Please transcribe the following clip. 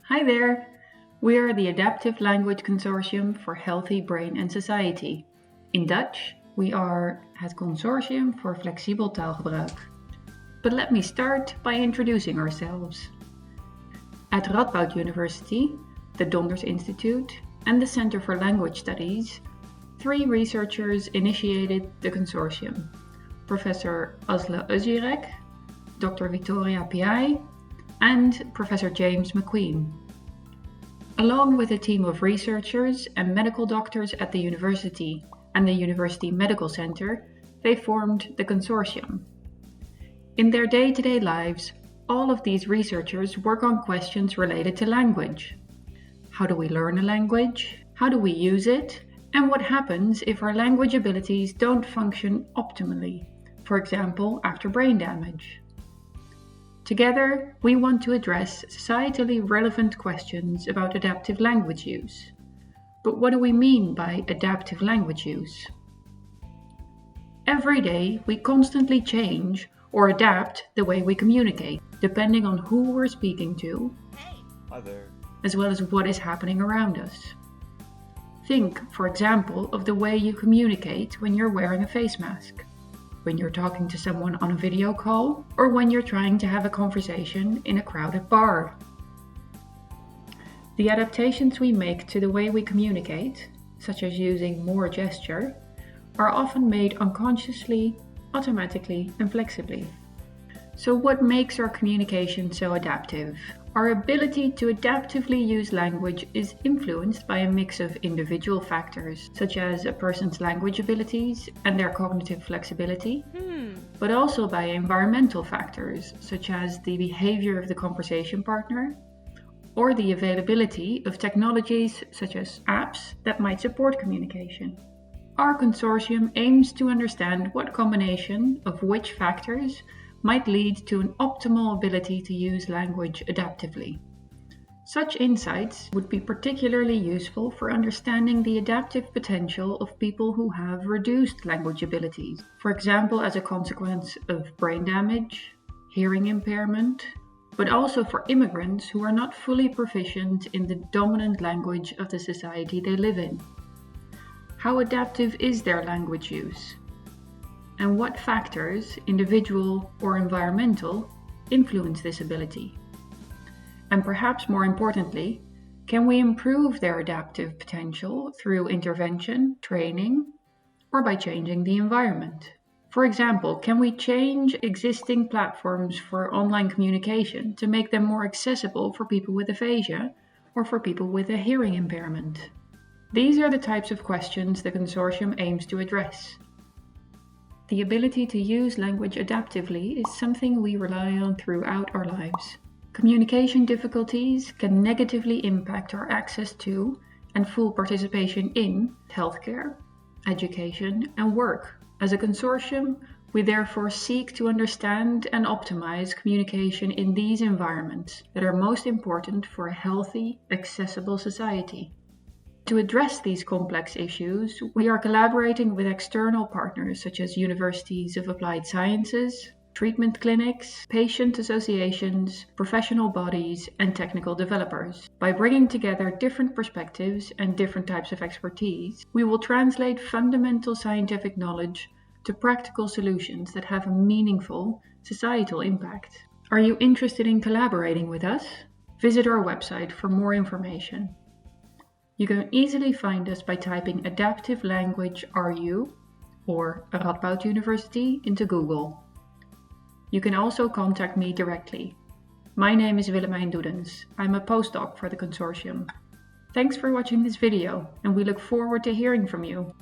Hi there! We are the Adaptive Language Consortium for Healthy Brain and Society. In Dutch, we are het Consortium voor Flexibel Taalgebruik. But let me start by introducing ourselves. At Radboud University, the Donders Institute, and the Center for Language Studies, 3 researchers initiated the consortium: Professor Aslı Özirek, Dr. Victoria Piai, and Professor James McQueen. Along with a team of researchers and medical doctors at the university and the University Medical Center, they formed the consortium. In their day-to-day lives, all of these researchers work on questions related to language. How do we learn a language? How do we use it? And what happens if our language abilities don't function optimally, for example, after brain damage? Together, we want to address societally relevant questions about adaptive language use. But what do we mean by adaptive language use? Every day, we constantly change or adapt the way we communicate, depending on who we're speaking to, Hi there. as well as what is happening around us. Think, for example, of the way you communicate when you're wearing a face mask, when you're talking to someone on a video call, or when you're trying to have a conversation in a crowded bar. The adaptations we make to the way we communicate, such as using more gesture, are often made unconsciously, automatically, and flexibly. So what makes our communication so adaptive? Our ability to adaptively use language is influenced by a mix of individual factors, such as a person's language abilities and their cognitive flexibility, but also by environmental factors, such as the behavior of the conversation partner, or the availability of technologies such as apps that might support communication. Our consortium aims to understand what combination of which factors might lead to an optimal ability to use language adaptively. Such insights would be particularly useful for understanding the adaptive potential of people who have reduced language abilities, for example as a consequence of brain damage, hearing impairment, but also for immigrants who are not fully proficient in the dominant language of the society they live in. How adaptive is their language use? And what factors, individual or environmental, influence this ability? And perhaps more importantly, can we improve their adaptive potential through intervention, training, or by changing the environment? For example, can we change existing platforms for online communication to make them more accessible for people with aphasia or for people with a hearing impairment? These are the types of questions the consortium aims to address. The ability to use language adaptively is something we rely on throughout our lives. Communication difficulties can negatively impact our access to and full participation in healthcare, education, and work. As a consortium, we therefore seek to understand and optimize communication in these environments that are most important for a healthy, accessible society. To address these complex issues, we are collaborating with external partners such as universities of applied sciences, treatment clinics, patient associations, professional bodies, and technical developers. By bringing together different perspectives and different types of expertise, we will translate fundamental scientific knowledge to practical solutions that have a meaningful societal impact. Are you interested in collaborating with us? Visit our website for more information. You can easily find us by typing Adaptive Language RU or Radboud University into Google. You can also contact me directly. My name is Willemijn Doedens. I'm a postdoc for the consortium. Thanks for watching this video, and we look forward to hearing from you.